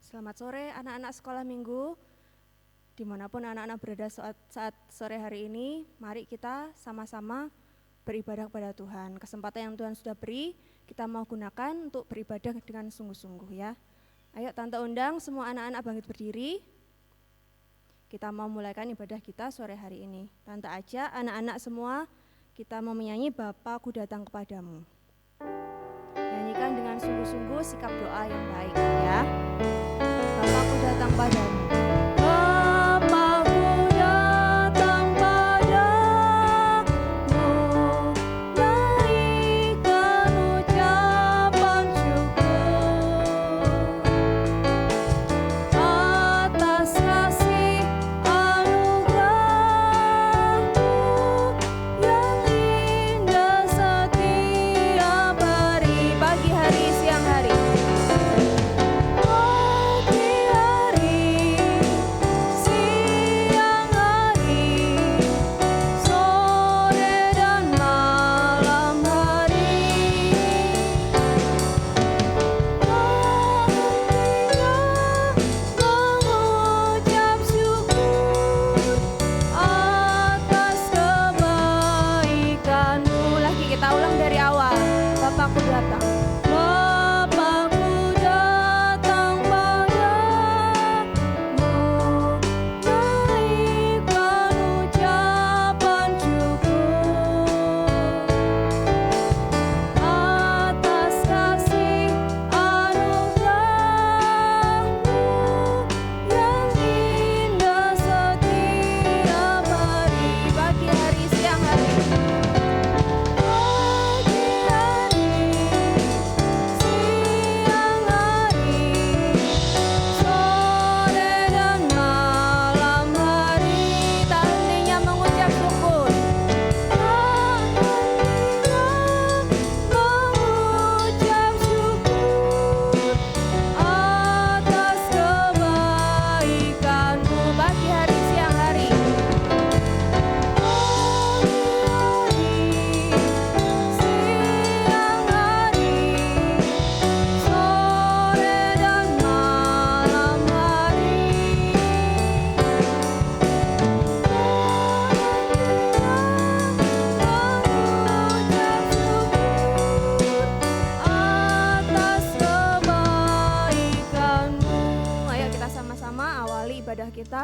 Selamat sore anak-anak sekolah minggu, dimanapun anak-anak berada saat sore hari ini, mari kita sama-sama beribadah kepada Tuhan. Kesempatan yang Tuhan sudah beri, kita mau gunakan untuk beribadah dengan sungguh-sungguh ya. Ayo Tante undang semua anak-anak bangkit berdiri. Kita mau mulaikan ibadah kita sore hari ini. Tante ajak anak-anak semua, kita mau menyanyi Bapa ku datang kepadamu. Nyanyikan dengan sungguh-sungguh sikap doa yang baik ya. Bapa ku datang padamu.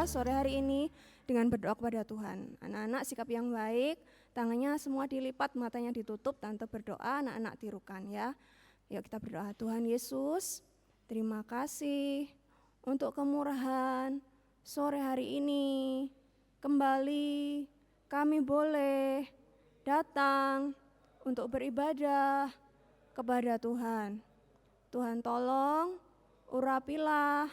Sore hari ini dengan berdoa kepada Tuhan. Anak-anak sikap yang baik, tangannya semua dilipat, matanya ditutup, Tante berdoa, anak-anak tirukan ya. Yuk kita berdoa. Tuhan Yesus, terima kasih untuk kemurahan sore hari ini. Kembali kami boleh datang untuk beribadah kepada Tuhan. Tuhan tolong urapilah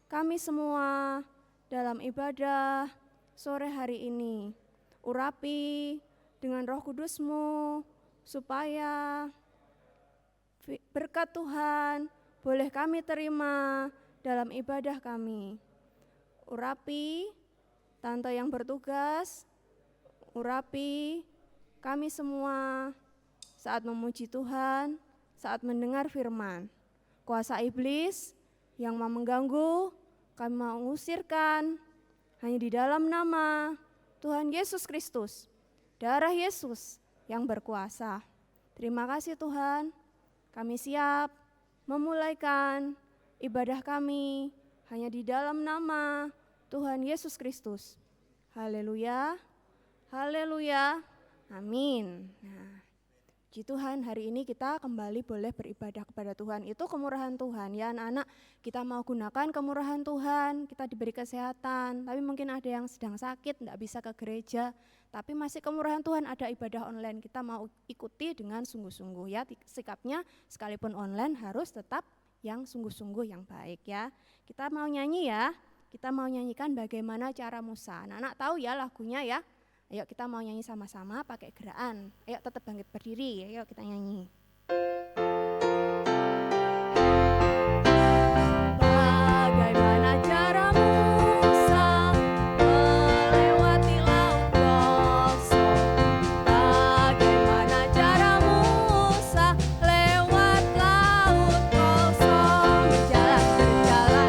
kami semua dalam ibadah sore hari ini. Urapi dengan Roh Kudus-Mu supaya berkat Tuhan boleh kami terima dalam ibadah kami. Urapi Tante yang bertugas, urapi kami semua saat memuji Tuhan, saat mendengar firman. Kuasa iblis yang mau mengganggu, kami mau mengusirkan hanya di dalam nama Tuhan Yesus Kristus, darah Yesus yang berkuasa. Terima kasih Tuhan, kami siap memulaikan ibadah kami hanya di dalam nama Tuhan Yesus Kristus. Haleluya, haleluya, amin. Nah, puji Tuhan, hari ini kita kembali boleh beribadah kepada Tuhan. Itu kemurahan Tuhan ya anak-anak, kita mau gunakan kemurahan Tuhan, kita diberi kesehatan, tapi mungkin ada yang sedang sakit, tidak bisa ke gereja, tapi masih kemurahan Tuhan, ada ibadah online, kita mau ikuti dengan sungguh-sungguh ya, sikapnya sekalipun online harus tetap yang sungguh-sungguh yang baik ya. Kita mau nyanyi ya, kita mau nyanyikan bagaimana cara Musa, anak-anak tahu ya lagunya ya. Ayo kita mau nyanyi sama-sama pakai gerakan. Ayo tetap bangkit berdiri, ayo kita nyanyi. Bagaimana cara Musa melewati laut kosong? Bagaimana cara Musa lewat laut kosong? Berjalan, berjalan,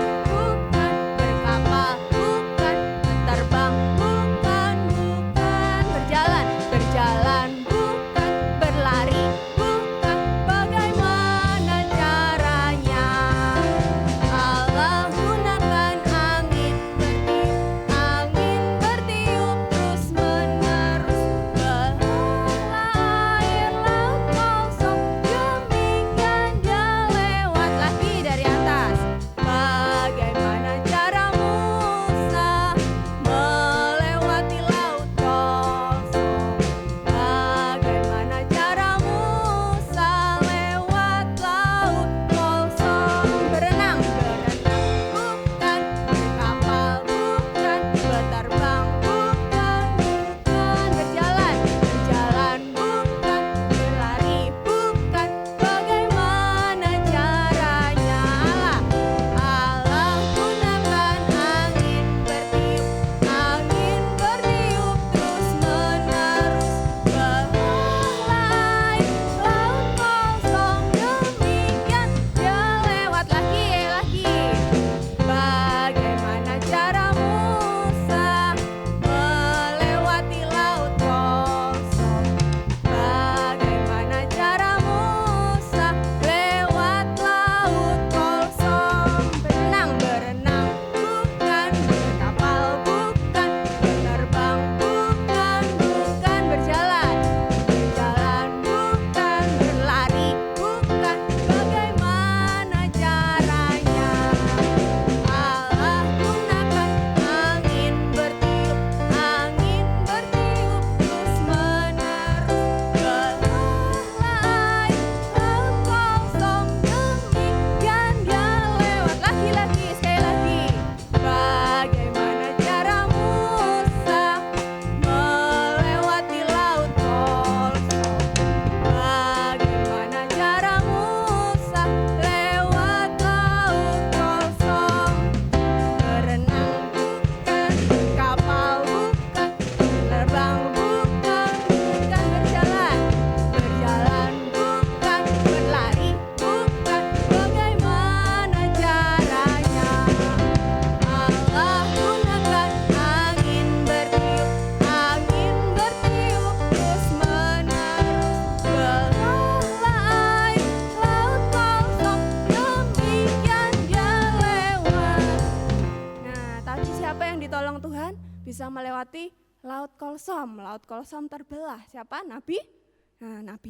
bisa melewati Laut Kolsom. Laut Kolsom terbelah. Siapa? Nabi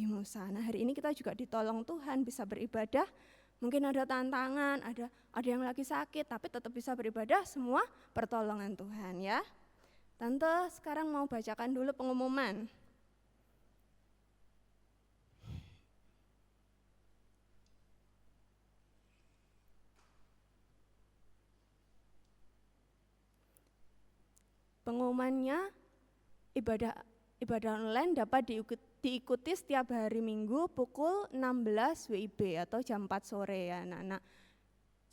Musa. Nah, hari ini kita juga ditolong Tuhan bisa beribadah. Mungkin ada tantangan, ada yang lagi sakit, tapi tetap bisa beribadah, semua pertolongan Tuhan ya. Tante sekarang mau bacakan dulu pengumuman. Pengumumannya, ibadah online dapat diikuti setiap hari Minggu pukul 16 WIB atau jam 4 sore ya anak-anak.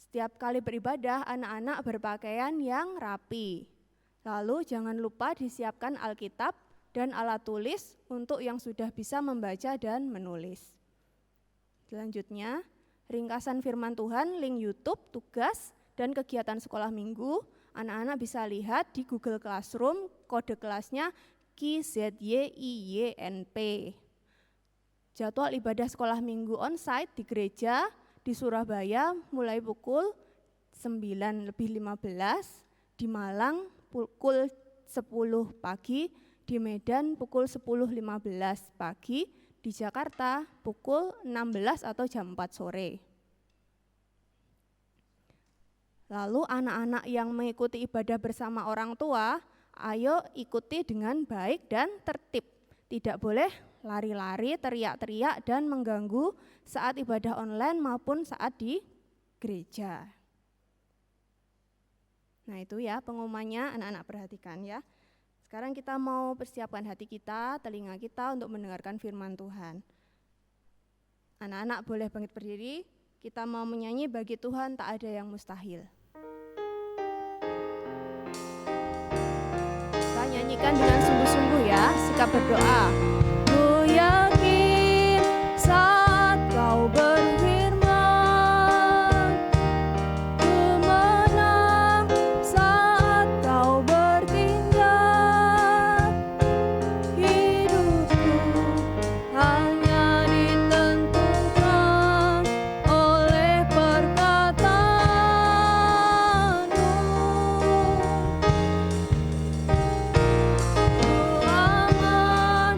Setiap kali beribadah, anak-anak berpakaian yang rapi. Lalu jangan lupa disiapkan Alkitab dan alat tulis untuk yang sudah bisa membaca dan menulis. Selanjutnya, ringkasan firman Tuhan, link YouTube, tugas, dan kegiatan sekolah minggu, anak-anak bisa lihat di Google Classroom, kode kelasnya KZYIYNP. Jadwal ibadah sekolah minggu onsite di gereja di Surabaya mulai pukul 9:15, di Malang pukul 10 pagi, di Medan pukul 10:15 pagi, di Jakarta pukul 16 atau jam 4 sore. Lalu anak-anak yang mengikuti ibadah bersama orang tua, ayo ikuti dengan baik dan tertib. Tidak boleh lari-lari, teriak-teriak, dan mengganggu saat ibadah online maupun saat di gereja. Nah itu ya pengumumannya, anak-anak perhatikan ya. Sekarang kita mau persiapkan hati kita, telinga kita untuk mendengarkan firman Tuhan. Anak-anak boleh bangkit berdiri, kita mau menyanyi bagi Tuhan tak ada yang mustahil. Kita nyanyikan dengan sungguh-sungguh ya, sikap berdoa. Ku yakin saat kau berfirman, ku menang saat kau bertindak. Hidupku hanya ditentukan oleh perkataanmu. Ku aman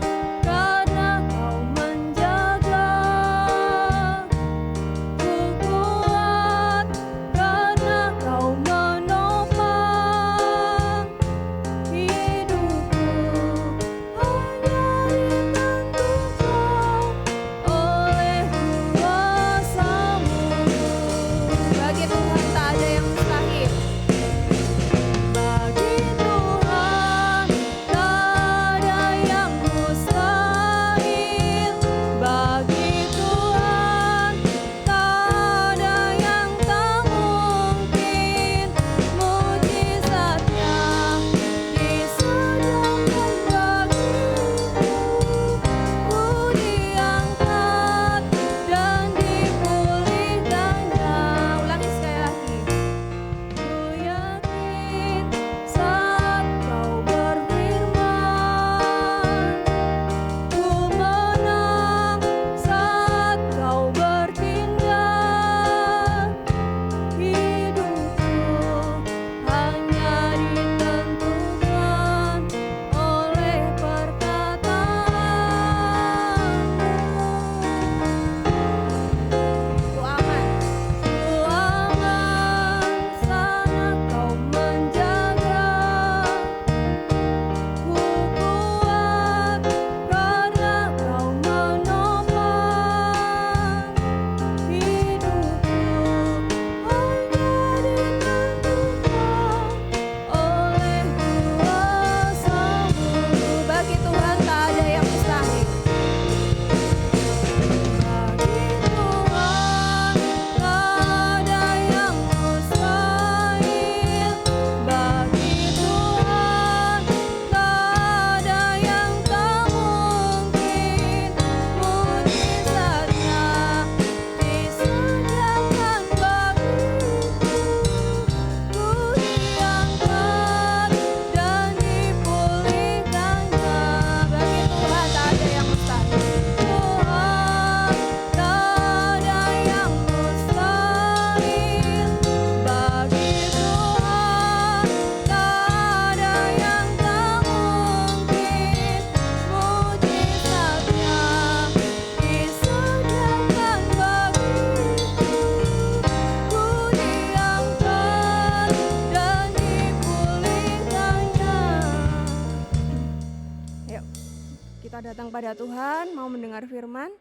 datang pada Tuhan, mau mendengar firman.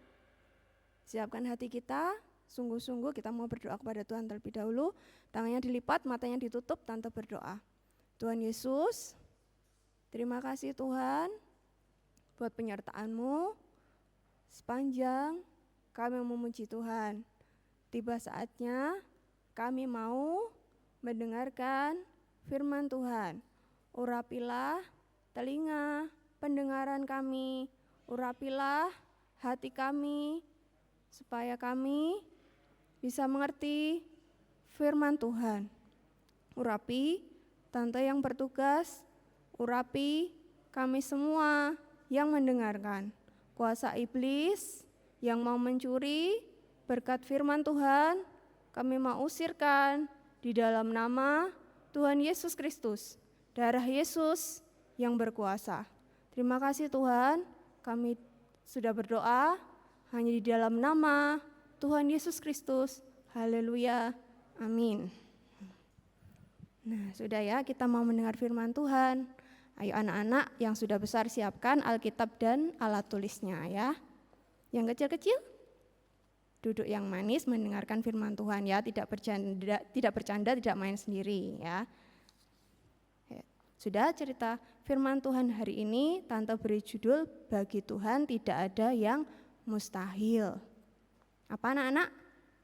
Siapkan hati kita, sungguh-sungguh kita mau berdoa kepada Tuhan terlebih dahulu. Tangannya dilipat, matanya ditutup, tante berdoa. Tuhan Yesus, terima kasih Tuhan buat penyertaan-Mu. Sepanjang kami memuji Tuhan, tiba saatnya kami mau mendengarkan firman Tuhan. Urapilah telinga pendengaran kami, urapilah hati kami, supaya kami bisa mengerti firman Tuhan. Urapi tante yang bertugas, urapi kami semua yang mendengarkan. Kuasa iblis yang mau mencuri berkat firman Tuhan, kami mau usirkan di dalam nama Tuhan Yesus Kristus, darah Yesus yang berkuasa. Terima kasih Tuhan, kami sudah berdoa hanya di dalam nama Tuhan Yesus Kristus. Haleluya, amin. Nah, sudah ya, kita mau mendengar firman Tuhan. Ayo anak-anak yang sudah besar siapkan Alkitab dan alat tulisnya ya. Yang kecil-kecil duduk yang manis mendengarkan firman Tuhan ya, tidak bercanda, tidak main sendiri ya. Sudah cerita firman Tuhan hari ini, tante beri judul bagi Tuhan tidak ada yang mustahil. Apa anak-anak?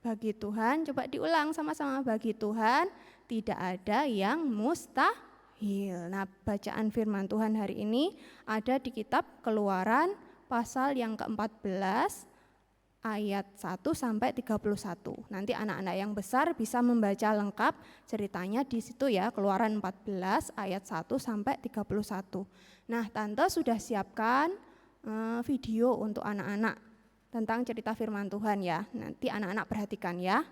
Bagi Tuhan, coba diulang sama-sama, bagi Tuhan tidak ada yang mustahil. Nah, bacaan firman Tuhan hari ini ada di kitab Keluaran pasal yang ke-14 ayat 1 sampai 31. Nanti anak-anak yang besar bisa membaca lengkap ceritanya di situ ya, Keluaran 14 ayat 1 sampai 31. Nah, tante sudah siapkan video untuk anak-anak tentang cerita firman Tuhan ya. Nanti anak-anak perhatikan ya.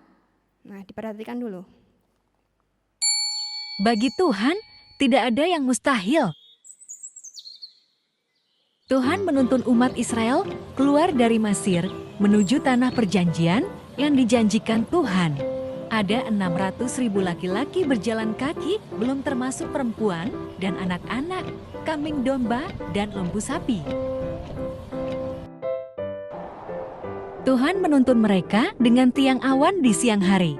Nah, diperhatikan dulu. Bagi Tuhan tidak ada yang mustahil. Tuhan menuntun umat Israel keluar dari Mesir menuju tanah perjanjian yang dijanjikan Tuhan. Ada 600.000 laki-laki berjalan kaki, belum termasuk perempuan dan anak-anak, kambing domba dan lembu sapi. Tuhan menuntun mereka dengan tiang awan di siang hari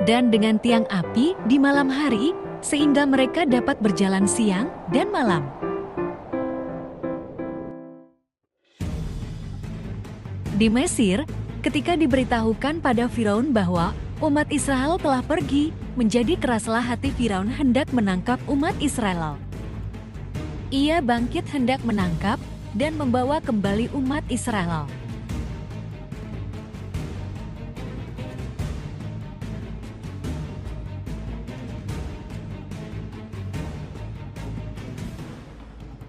dan dengan tiang api di malam hari, sehingga mereka dapat berjalan siang dan malam. Di Mesir, ketika diberitahukan pada Firaun bahwa umat Israel telah pergi, menjadi keraslah hati Firaun hendak menangkap umat Israel. Ia bangkit hendak menangkap dan membawa kembali umat Israel.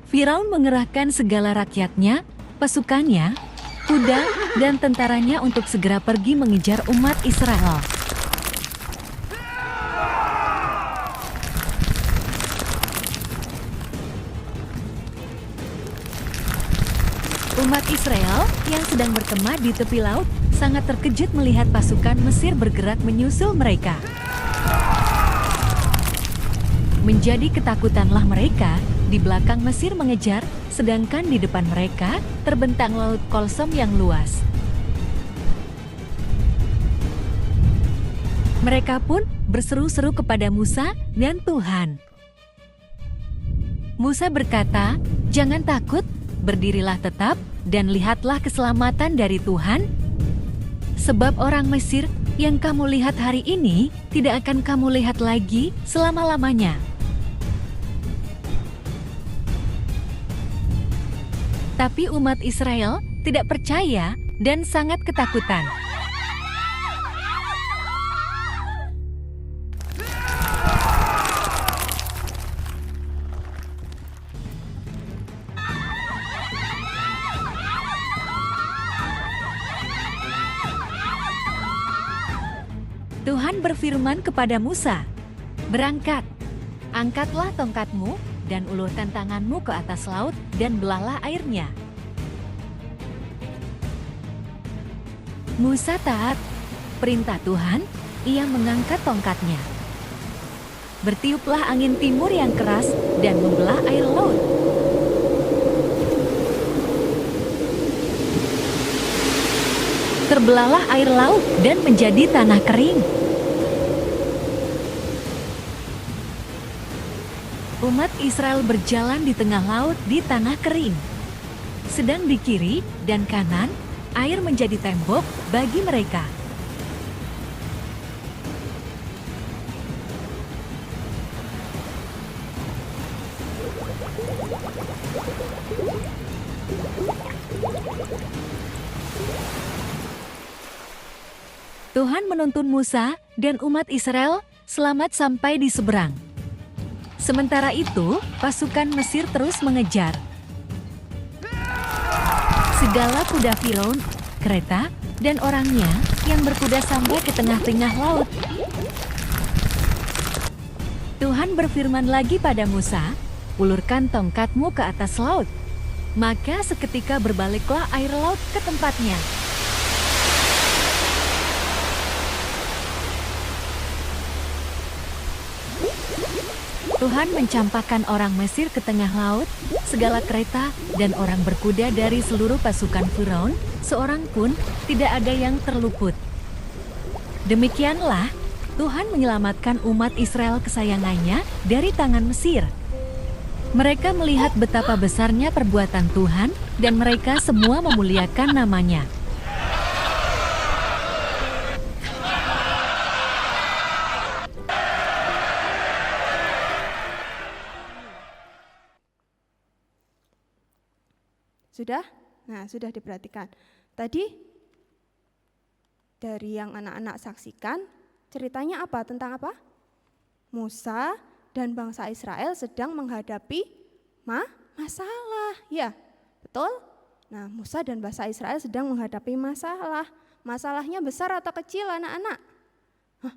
Firaun mengerahkan segala rakyatnya, pasukannya, kuda, dan tentaranya untuk segera pergi mengejar umat Israel. Umat Israel yang sedang berkemah di tepi laut sangat terkejut melihat pasukan Mesir bergerak menyusul mereka. Menjadi ketakutanlah mereka. Di belakang Mesir mengejar, sedangkan di depan mereka terbentang laut Kolsom yang luas. Mereka pun berseru-seru kepada Musa dan Tuhan. Musa berkata, "Jangan takut, berdirilah tetap dan lihatlah keselamatan dari Tuhan. Sebab orang Mesir yang kamu lihat hari ini tidak akan kamu lihat lagi selama-lamanya." Tapi umat Israel tidak percaya dan sangat ketakutan. Tuhan berfirman kepada Musa, "Berangkat, angkatlah tongkatmu dan ulurkan tanganmu ke atas laut dan belahlah airnya." Musa taat perintah Tuhan, ia mengangkat tongkatnya. bertiuplah angin timur yang keras dan membelah air laut. Terbelahlah air laut dan menjadi tanah kering. Umat Israel berjalan di tengah laut di tanah kering. Sedang di kiri dan kanan, air menjadi tembok bagi mereka. Tuhan menuntun Musa dan umat Israel selamat sampai di seberang. Sementara itu, pasukan Mesir terus mengejar. Segala kuda Firaun, kereta, dan orangnya yang berkuda sampai ke tengah-tengah laut. Tuhan berfirman lagi pada Musa, "Ulurkan tongkatmu ke atas laut." Maka seketika berbaliklah air laut ke tempatnya. Tuhan mencampakkan orang Mesir ke tengah laut, segala kereta dan orang berkuda dari seluruh pasukan Firaun, seorang pun tidak ada yang terluput. Demikianlah, Tuhan menyelamatkan umat Israel kesayangannya dari tangan Mesir. Mereka melihat betapa besarnya perbuatan Tuhan dan mereka semua memuliakan namanya. Sudah? Nah, sudah diperhatikan. Tadi dari yang anak-anak saksikan, ceritanya apa? Tentang apa? Musa dan bangsa Israel sedang menghadapi masalah. Ya, betul? Nah, Musa dan bangsa Israel sedang menghadapi masalah. Masalahnya besar atau kecil, anak-anak?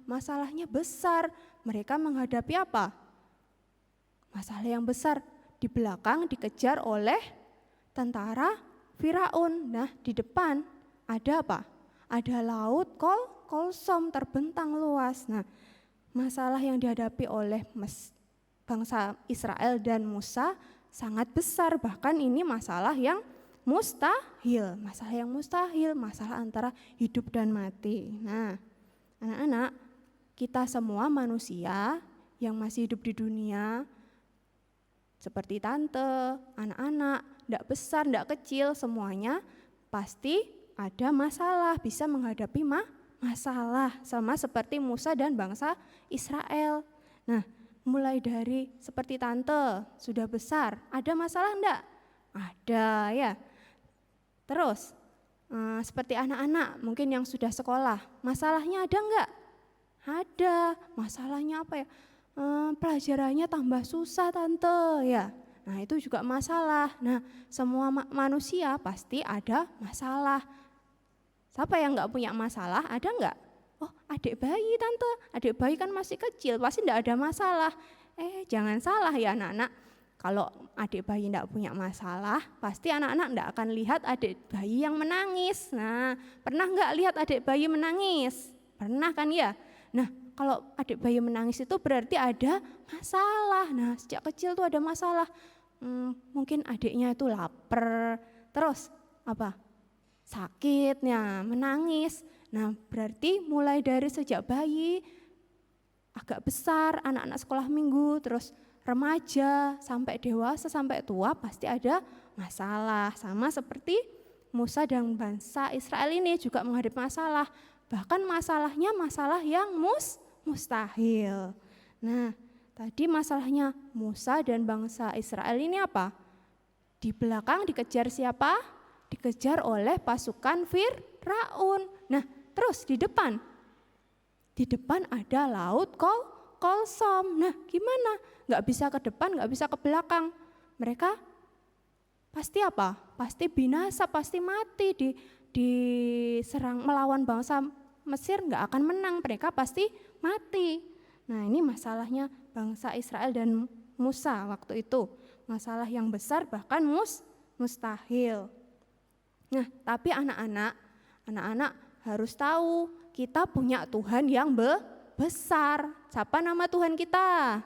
Masalahnya besar. Mereka menghadapi apa? Masalah yang besar. Di belakang dikejar oleh tentara Firaun. Nah, di depan ada apa? Ada laut Kolsom terbentang luas. Nah, masalah yang dihadapi oleh bangsa Israel dan Musa sangat besar. Bahkan ini masalah yang mustahil. Masalah yang mustahil, masalah antara hidup dan mati. Nah, anak-anak, kita semua manusia yang masih hidup di dunia, seperti tante, anak-anak, tidak besar, tidak kecil, semuanya pasti ada masalah, bisa menghadapi masalah, sama seperti Musa dan bangsa Israel. Nah, mulai dari seperti tante, sudah besar, ada masalah enggak? Ada ya. Terus, seperti anak-anak mungkin yang sudah sekolah, masalahnya ada enggak? Ada. Masalahnya apa ya? Pelajarannya tambah susah tante ya. Nah, itu juga masalah. Nah, semua manusia pasti ada masalah. Siapa yang enggak punya masalah? Ada enggak? Oh, adik bayi tante, adik bayi kan masih kecil, pasti enggak ada masalah. Jangan salah ya anak-anak. Kalau adik bayi enggak punya masalah, pasti anak-anak enggak akan lihat adik bayi yang menangis. Nah, pernah enggak lihat adik bayi menangis? Pernah kan ya? Nah, kalau adik bayi menangis itu berarti ada masalah. Nah, sejak kecil tuh ada masalah. Mungkin adiknya itu lapar, terus apa? Sakitnya, menangis. Nah, berarti mulai dari sejak bayi, agak besar, anak-anak sekolah minggu, terus remaja, sampai dewasa, sampai tua, pasti ada masalah. Sama seperti Musa dan bangsa Israel ini juga menghadapi masalah. Bahkan masalahnya masalah yang mustahil. Nah, tadi masalahnya Musa dan bangsa Israel ini apa? Di belakang dikejar siapa? Dikejar oleh pasukan Firaun. Nah, terus di depan? Di depan ada laut Kolsom. Nah, gimana? Nggak bisa ke depan, nggak bisa ke belakang. Mereka pasti apa? Pasti binasa, pasti mati diserang melawan bangsa Mesir, nggak akan menang, mereka pasti mati. Nah, ini masalahnya bangsa Israel dan Musa waktu itu. Masalah yang besar bahkan mustahil. Nah, tapi anak-anak harus tahu kita punya Tuhan yang besar. Siapa nama Tuhan kita?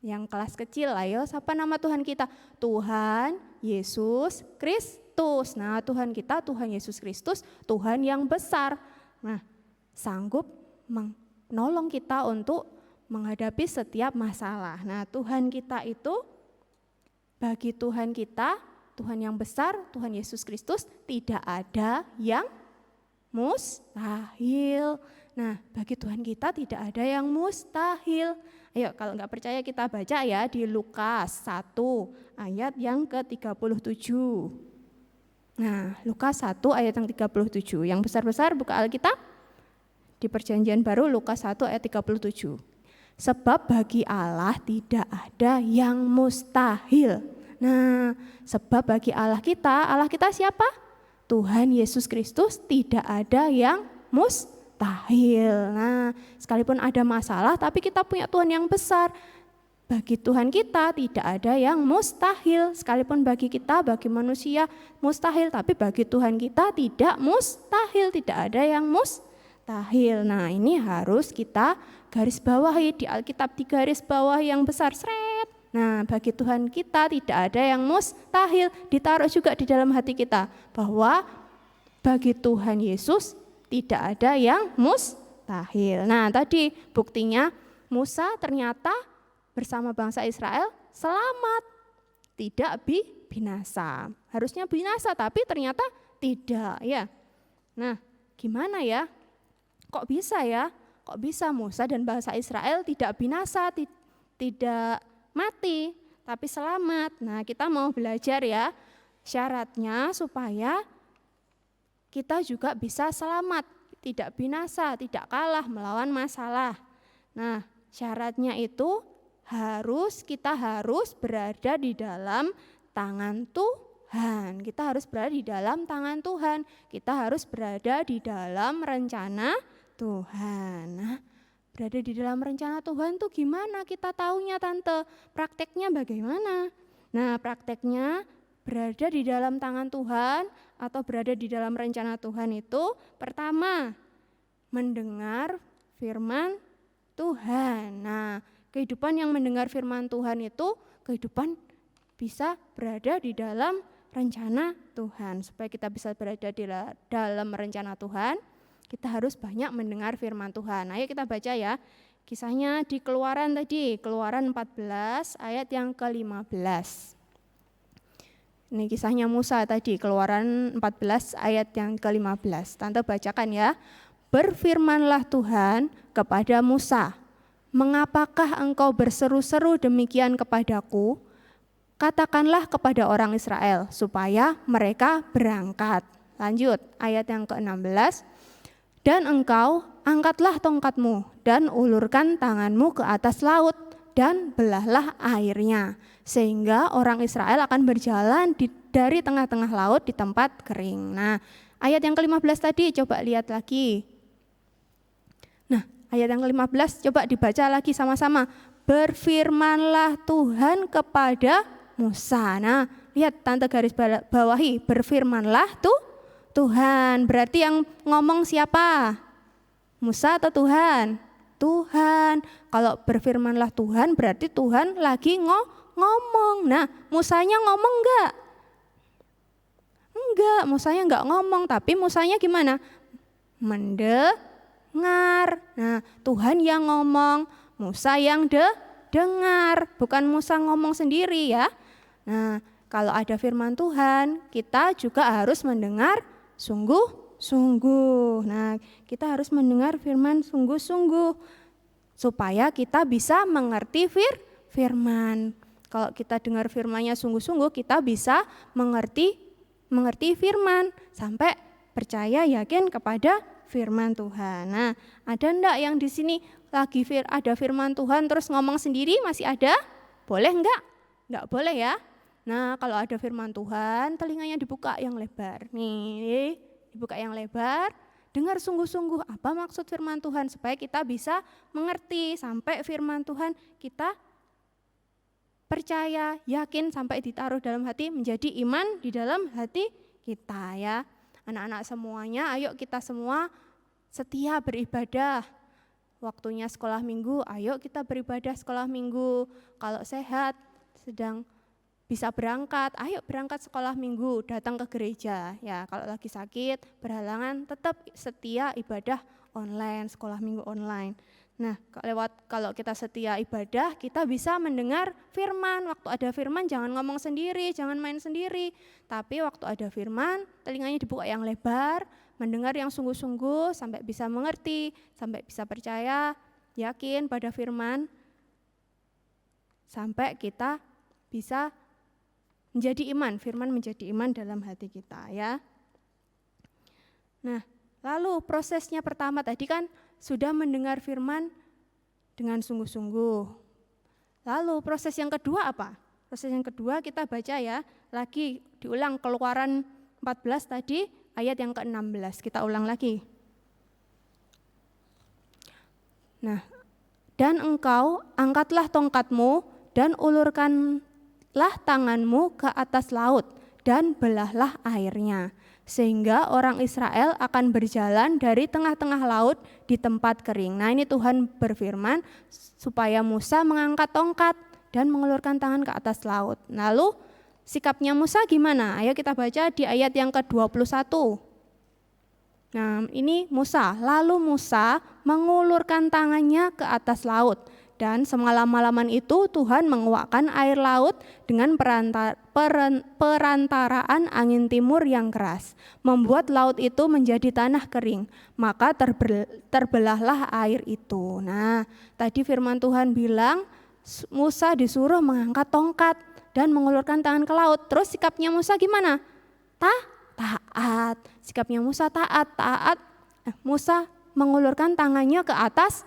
Yang kelas kecil, ayo siapa nama Tuhan kita? Tuhan Yesus Kristus. Nah, Tuhan kita, Tuhan Yesus Kristus, Tuhan yang besar. Nah, sanggup menolong kita untuk menghadapi setiap masalah. Nah, Tuhan kita itu, bagi Tuhan kita, Tuhan yang besar, Tuhan Yesus Kristus, tidak ada yang mustahil. Nah, bagi Tuhan kita tidak ada yang mustahil. Ayo, kalau nggak percaya kita baca ya di Lukas 1 ayat yang ke-37. Nah, Lukas 1 ayat yang 37. Yang besar-besar buka Alkitab. Di Perjanjian Baru Lukas 1 ayat 37. Sebab bagi Allah tidak ada yang mustahil. Nah, sebab bagi Allah kita siapa? Tuhan Yesus Kristus, tidak ada yang mustahil. Nah, sekalipun ada masalah, tapi kita punya Tuhan yang besar. Bagi Tuhan kita tidak ada yang mustahil. Sekalipun bagi kita, bagi manusia mustahil, tapi bagi Tuhan kita tidak mustahil, tidak ada yang mustahil. Nah, ini harus kita garis bawahi di Alkitab, di garis bawah yang besar, sret. Nah, bagi Tuhan kita tidak ada yang mustahil. Ditaruh juga di dalam hati kita bahwa bagi Tuhan Yesus tidak ada yang mustahil. Nah, tadi buktinya Musa ternyata bersama bangsa Israel selamat, tidak binasa. Harusnya binasa, tapi ternyata tidak, ya. Nah, gimana ya? Kok bisa ya? Kok bisa Musa dan bangsa Israel tidak binasa, tidak mati, tapi selamat? Nah, kita mau belajar ya, syaratnya supaya kita juga bisa selamat, tidak binasa, tidak kalah melawan masalah. Nah, syaratnya itu kita harus berada di dalam tangan Tuhan. Kita harus berada di dalam tangan Tuhan. Kita harus berada di dalam rencana Tuhan. Nah, berada di dalam rencana Tuhan tuh gimana kita taunya, Tante? Prakteknya bagaimana? Nah, prakteknya berada di dalam tangan Tuhan atau berada di dalam rencana Tuhan itu pertama, mendengar firman Tuhan. Nah, kehidupan yang mendengar firman Tuhan itu kehidupan bisa berada di dalam rencana Tuhan. Supaya kita bisa berada di dalam rencana Tuhan, kita harus banyak mendengar firman Tuhan. Ayo kita baca ya. Kisahnya di Keluaran tadi, Keluaran 14 ayat yang ke-15. Ini kisahnya Musa tadi, Keluaran 14 ayat yang ke-15. Tante bacakan ya. Berfirmanlah Tuhan kepada Musa, mengapakah engkau berseru-seru demikian kepadaku? Katakanlah kepada orang Israel supaya mereka berangkat. Lanjut, ayat yang ke-16. Dan engkau angkatlah tongkatmu dan ulurkan tanganmu ke atas laut dan belahlah airnya, sehingga orang Israel akan berjalan dari tengah-tengah laut di tempat kering. Nah, ayat yang ke-15 tadi coba lihat lagi. Nah, ayat yang ke-15 coba dibaca lagi sama-sama. Berfirmanlah Tuhan kepada Musa. Nah, lihat Tante garis bawahi, berfirmanlah Tuhan. Berarti yang ngomong siapa? Musa atau Tuhan? Tuhan. Kalau berfirmanlah Tuhan berarti Tuhan lagi ngomong. Nah, Musanya ngomong enggak? Enggak, Musanya enggak ngomong, tapi Musanya gimana? Mendengar. Nah, Tuhan yang ngomong, Musa yang dengar. Bukan Musa ngomong sendiri ya. Nah, kalau ada firman Tuhan, kita juga harus mendengar sungguh-sungguh. Nah, kita harus mendengar firman sungguh-sungguh supaya kita bisa mengerti firman. Kalau kita dengar firman-Nya sungguh-sungguh, kita bisa mengerti firman sampai percaya, yakin kepada firman Tuhan. Nah, ada enggak yang di sini lagi ada firman Tuhan terus ngomong sendiri? Masih ada? Boleh enggak? Enggak boleh ya. Nah, kalau ada firman Tuhan, telinganya dibuka yang lebar. Nih, dibuka yang lebar, dengar sungguh-sungguh apa maksud firman Tuhan supaya kita bisa mengerti sampai firman Tuhan kita percaya, yakin sampai ditaruh dalam hati, menjadi iman di dalam hati kita ya. Anak-anak semuanya, ayo kita semua setia beribadah. waktunya sekolah minggu, ayo kita beribadah sekolah minggu. Kalau sehat, sedang bisa berangkat, ayo berangkat sekolah minggu, datang ke gereja. Ya, kalau lagi sakit, berhalangan, tetap setia ibadah online, sekolah minggu online. Nah, kalau kita setia ibadah, kita bisa mendengar firman. Waktu ada firman jangan ngomong sendiri, jangan main sendiri. Tapi waktu ada firman, telinganya dibuka yang lebar, mendengar yang sungguh-sungguh sampai bisa mengerti, sampai bisa percaya, yakin pada firman, sampai kita bisa menjadi iman, firman menjadi iman dalam hati kita ya. Nah, lalu prosesnya pertama tadi kan sudah mendengar firman dengan sungguh-sungguh. Lalu proses yang kedua apa? Proses yang kedua kita baca ya, lagi diulang Keluaran 14 tadi ayat yang ke-16, kita ulang lagi. Nah, dan engkau angkatlah tongkatmu dan ulurkanlah tanganmu ke atas laut dan belahlah airnya, sehingga orang Israel akan berjalan dari tengah-tengah laut di tempat kering. Nah, ini Tuhan berfirman supaya Musa mengangkat tongkat dan mengulurkan tangan ke atas laut. Lalu sikapnya Musa gimana? Ayo kita baca di ayat yang ke-21. Nah, ini Musa. Lalu Musa mengulurkan tangannya ke atas laut. Dan semalam-malaman itu Tuhan menguakkan air laut dengan perantaraan angin timur yang keras, membuat laut itu menjadi tanah kering, maka terbelahlah air itu. Nah, tadi firman Tuhan bilang Musa disuruh mengangkat tongkat dan mengulurkan tangan ke laut. Terus sikapnya Musa gimana? Taat. Sikapnya Musa taat. Musa mengulurkan tangannya ke atas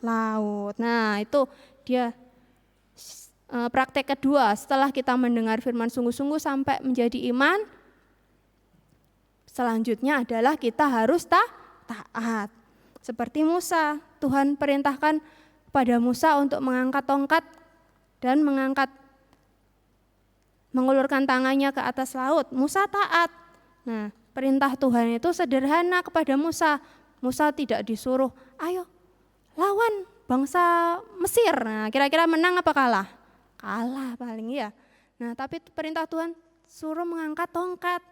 laut. Nah, itu dia praktek kedua setelah kita mendengar firman sungguh-sungguh sampai menjadi iman. Selanjutnya adalah kita harus taat. Seperti Musa, Tuhan perintahkan pada Musa untuk mengangkat tongkat dan mengulurkan tangannya ke atas laut. Musa taat. Nah, perintah Tuhan itu sederhana kepada Musa. Musa tidak disuruh, ayo lawan bangsa Mesir. Nah, kira-kira menang apa kalah? Kalah paling ya. Nah, tapi perintah Tuhan suruh mengangkat tongkat.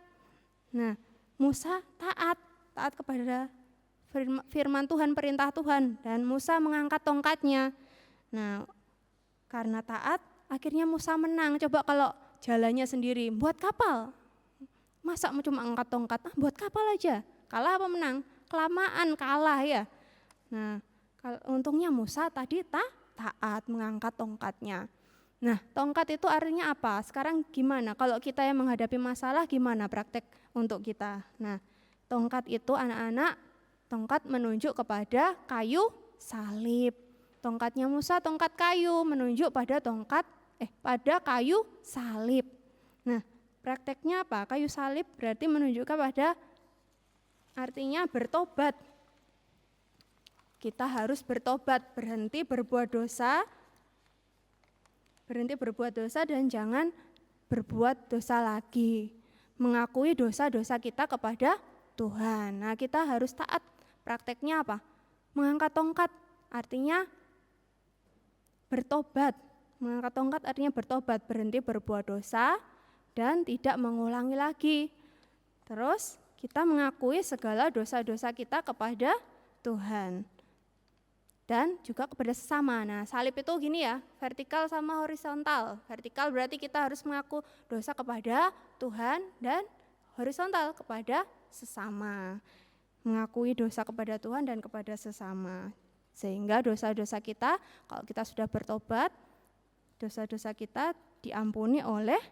Nah, Musa taat kepada firman Tuhan, perintah Tuhan, dan Musa mengangkat tongkatnya. Nah, karena taat, akhirnya Musa menang. Coba kalau jalannya sendiri, buat kapal. Masa cuma angkat tongkat, buat kapal aja. Kalah apa menang? Kelamaan kalah ya. Nah, untungnya Musa tadi taat mengangkat tongkatnya. Nah, tongkat itu artinya apa? Sekarang gimana? Kalau kita yang menghadapi masalah, gimana praktek untuk kita? Nah, tongkat itu anak-anak, tongkat menunjuk kepada kayu salib. Tongkatnya Musa tongkat kayu, menunjuk pada pada kayu salib. Nah, prakteknya apa? Kayu salib berarti menunjukkan pada artinya bertobat. Kita harus bertobat, berhenti berbuat dosa dan jangan berbuat dosa lagi. Mengakui dosa-dosa kita kepada Tuhan. Nah, kita harus taat. Prakteknya apa? Mengangkat tongkat artinya bertobat. Mengangkat tongkat artinya bertobat, berhenti berbuat dosa dan tidak mengulangi lagi. Terus kita mengakui segala dosa-dosa kita kepada Tuhan. Dan juga kepada sesama. Nah, salib itu gini ya, vertikal sama horizontal. Vertikal berarti kita harus mengaku dosa kepada Tuhan dan horizontal kepada sesama. Mengakui dosa kepada Tuhan dan kepada sesama. Sehingga dosa-dosa kita, kalau kita sudah bertobat, dosa-dosa kita diampuni oleh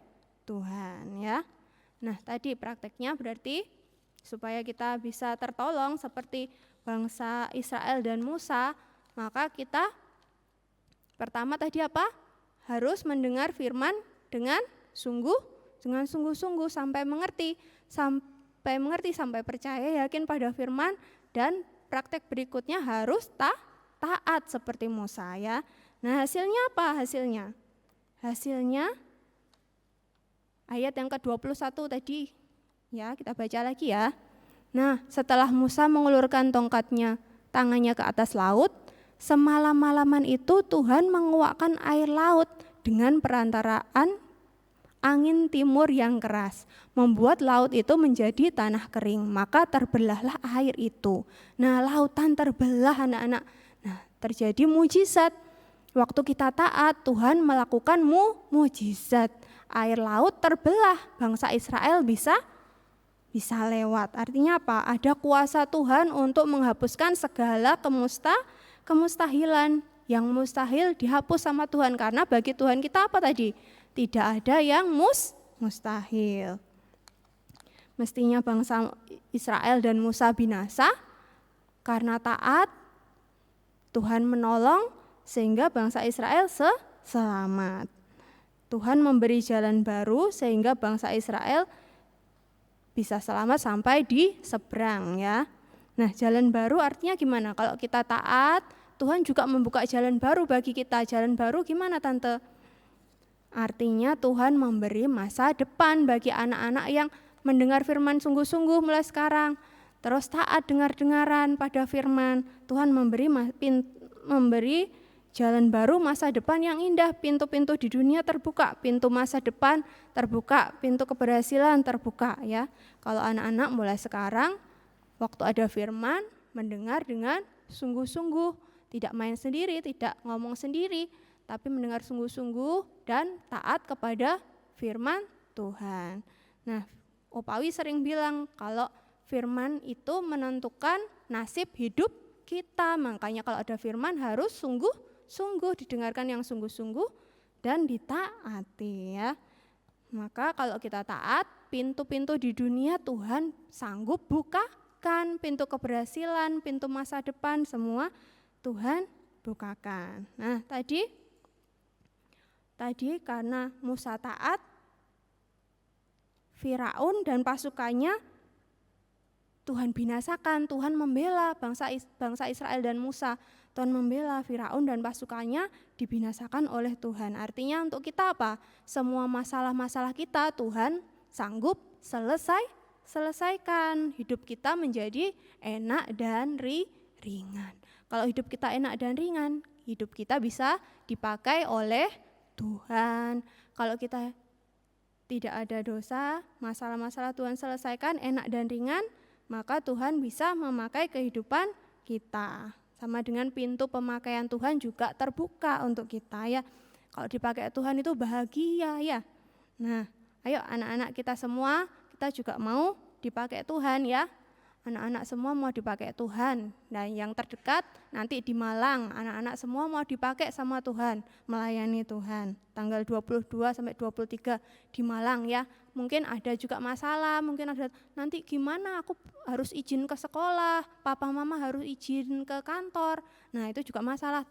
Tuhan ya. Nah, tadi prakteknya berarti supaya kita bisa tertolong seperti bangsa Israel dan Musa, maka kita pertama tadi apa? Harus mendengar firman dengan sungguh-sungguh sampai mengerti, sampai percaya, yakin pada firman, dan praktek berikutnya harus taat seperti Musa ya. Nah, hasilnya apa? Hasilnya ayat yang ke-21 tadi. Ya, kita baca lagi ya. Nah, setelah Musa mengulurkan tongkatnya tangannya ke atas laut. Semalam-malaman itu Tuhan menguakkan air laut dengan perantaraan angin timur yang keras, membuat laut itu menjadi tanah kering, maka terbelahlah air itu. Nah, lautan terbelah anak-anak. Nah, terjadi mujizat. Waktu kita taat, Tuhan melakukan mujizat. Air laut terbelah, bangsa Israel bisa lewat. Artinya apa? Ada kuasa Tuhan untuk menghapuskan segala kemustahilan. Yang mustahil dihapus sama Tuhan, karena bagi Tuhan kita apa tadi? Tidak ada yang mustahil. Mestinya bangsa Israel dan Musa binasa, karena taat Tuhan menolong sehingga bangsa Israel selamat. Tuhan memberi jalan baru sehingga bangsa Israel bisa selamat sampai di seberang ya. Nah, jalan baru artinya gimana? Kalau kita taat, Tuhan juga membuka jalan baru bagi kita. Jalan baru gimana Tante? Artinya Tuhan memberi masa depan bagi anak-anak yang mendengar firman sungguh-sungguh mulai sekarang. Terus taat dengar-dengaran pada firman. Tuhan memberi jalan baru, masa depan yang indah. Pintu-pintu di dunia terbuka, pintu masa depan terbuka, pintu keberhasilan terbuka ya. Kalau anak-anak mulai sekarang, waktu ada firman, mendengar dengan sungguh-sungguh. Tidak main sendiri, tidak ngomong sendiri, tapi mendengar sungguh-sungguh dan taat kepada firman Tuhan. Nah, Opawi sering bilang kalau firman itu menentukan nasib hidup kita. Makanya kalau ada firman harus sungguh-sungguh, didengarkan yang sungguh-sungguh dan ditaati ya. Maka kalau kita taat, pintu-pintu di dunia Tuhan sanggup bukakan, pintu keberhasilan, pintu masa depan semua Tuhan bukakan. Nah, tadi karena Musa taat, Firaun dan pasukannya Tuhan binasakan. Tuhan membela bangsa Israel dan Musa. Tuhan membela Firaun dan pasukannya dibinasakan oleh Tuhan. Artinya untuk kita apa? Semua masalah-masalah kita Tuhan sanggup selesaikan. Hidup kita menjadi enak dan ringan. Kalau hidup kita enak dan ringan, hidup kita bisa dipakai oleh Tuhan. Kalau kita tidak ada dosa, masalah-masalah Tuhan selesaikan enak dan ringan, maka Tuhan bisa memakai kehidupan kita. Sama dengan pintu pemakaian Tuhan juga terbuka untuk kita ya. Kalau dipakai Tuhan itu bahagia ya. Nah, ayo anak-anak kita semua, kita juga mau dipakai Tuhan ya. Anak-anak semua mau dipakai Tuhan. Dan yang terdekat nanti di Malang, anak-anak semua mau dipakai sama Tuhan, melayani Tuhan. Tanggal 22 sampai 23 di Malang ya. Mungkin ada juga masalah, mungkin ada nanti gimana aku harus izin ke sekolah, papa mama harus izin ke kantor. Nah, itu juga masalah.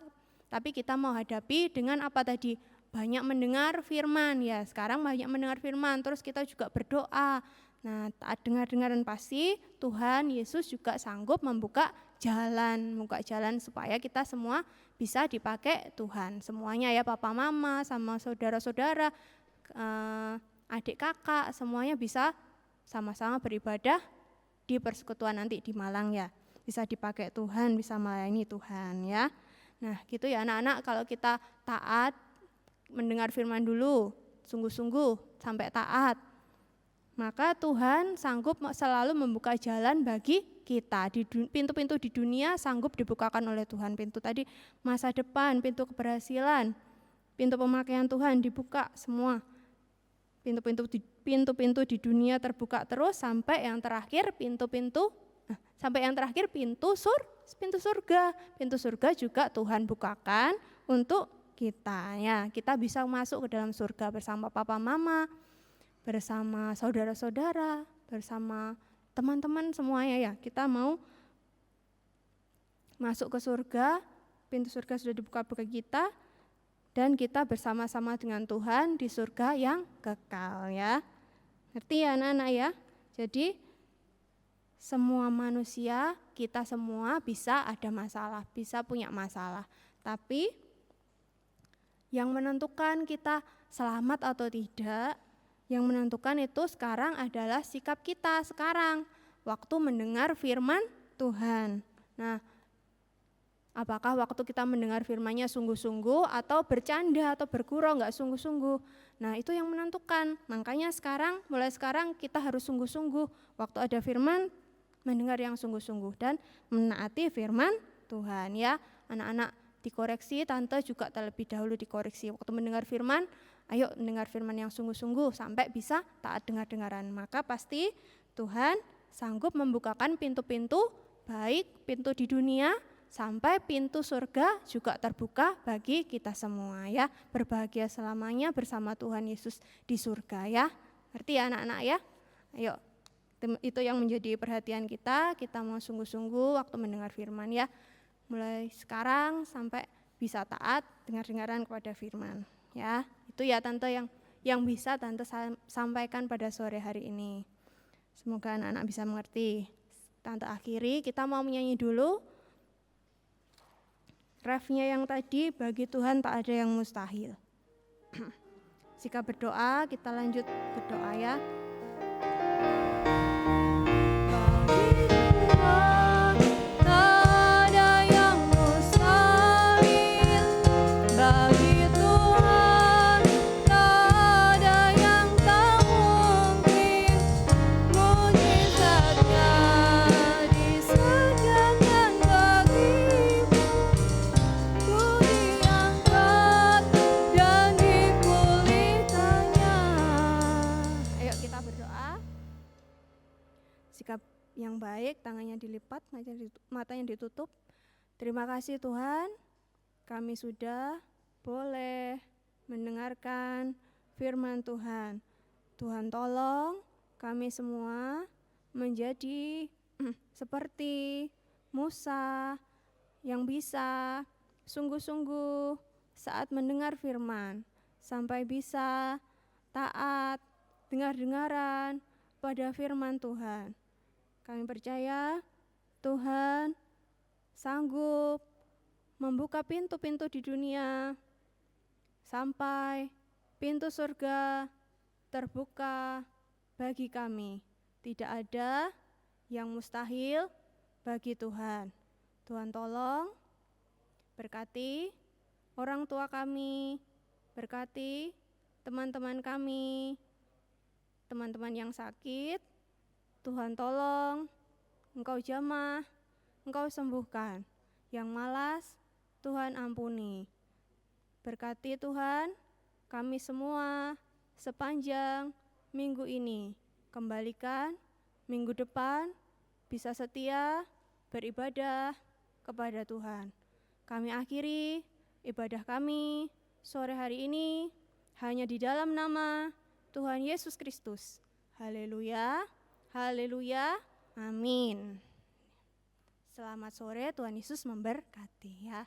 Tapi kita mau hadapi dengan apa tadi? Banyak mendengar firman ya. Sekarang banyak mendengar firman, terus kita juga berdoa. Nah, taat dengar-dengar dan pasti Tuhan Yesus juga sanggup membuka jalan supaya kita semua bisa dipakai Tuhan. Semuanya ya, papa mama sama saudara-saudara, adik kakak, semuanya bisa sama-sama beribadah di persekutuan nanti di Malang ya. Bisa dipakai Tuhan, bisa melayani Tuhan ya. Nah, gitu ya anak-anak, kalau kita taat mendengar firman dulu, sungguh-sungguh sampai taat, maka Tuhan sanggup selalu membuka jalan bagi kita. Pintu-pintu di dunia sanggup dibukakan oleh Tuhan. Pintu tadi masa depan, pintu keberhasilan, pintu pemakaian Tuhan dibuka semua. Pintu-pintu di dunia terbuka terus sampai yang terakhir pintu surga. Pintu surga juga Tuhan bukakan untuk kita ya. Kita bisa masuk ke dalam surga bersama papa mama, bersama saudara-saudara, bersama teman-teman semuanya ya. Kita mau masuk ke surga, pintu surga sudah dibuka bagi kita, dan kita bersama-sama dengan Tuhan di surga yang kekal ya. Ngerti ya anak-anak ya? Jadi semua manusia, kita semua bisa ada masalah, bisa punya masalah. Tapi yang menentukan kita selamat atau tidak, yang menentukan itu sekarang adalah sikap kita sekarang waktu mendengar firman Tuhan. Nah, Apakah waktu kita mendengar firman-Nya sungguh-sungguh atau bercanda atau bergurau nggak sungguh-sungguh. Nah itu yang menentukan, makanya mulai sekarang kita harus sungguh-sungguh. Waktu ada firman, mendengar yang sungguh-sungguh dan menaati firman Tuhan ya. Anak-anak dikoreksi, tante juga terlebih dahulu dikoreksi. Waktu mendengar firman, ayo mendengar firman yang sungguh-sungguh sampai bisa taat dengar-dengaran. Maka pasti Tuhan sanggup membukakan pintu-pintu baik, pintu di dunia, sampai pintu surga juga terbuka bagi kita semua ya. Berbahagia selamanya bersama Tuhan Yesus di surga ya. Ngerti ya anak-anak ya? Ayo, itu yang menjadi perhatian kita mau sungguh-sungguh waktu mendengar firman ya. Mulai sekarang sampai bisa taat dengar-dengaran kepada firman ya. Itu ya tante yang bisa tante sampaikan pada sore hari ini. Semoga anak-anak bisa mengerti. Tante akhiri, kita mau menyanyi dulu. Refnya yang tadi, bagi Tuhan tak ada yang mustahil. Jika berdoa, kita lanjut berdoa ya. Yang baik, tangannya dilipat, matanya ditutup. Terima kasih Tuhan, kami sudah boleh mendengarkan firman Tuhan. Tuhan tolong kami semua menjadi seperti Musa yang bisa sungguh-sungguh saat mendengar firman, sampai bisa taat dengar-dengaran pada firman Tuhan. Kami percaya Tuhan sanggup membuka pintu-pintu di dunia sampai pintu surga terbuka bagi kami. Tidak ada yang mustahil bagi Tuhan. Tuhan tolong berkati orang tua kami, berkati teman-teman kami, teman-teman yang sakit. Tuhan tolong, Engkau jamah, Engkau sembuhkan. Yang malas, Tuhan ampuni. Berkati Tuhan, kami semua sepanjang minggu ini. Kembalikan minggu depan, bisa setia beribadah kepada Tuhan. Kami akhiri ibadah kami sore hari ini hanya di dalam nama Tuhan Yesus Kristus. Haleluya. Haleluya, amin. Selamat sore, Tuhan Yesus memberkati ya.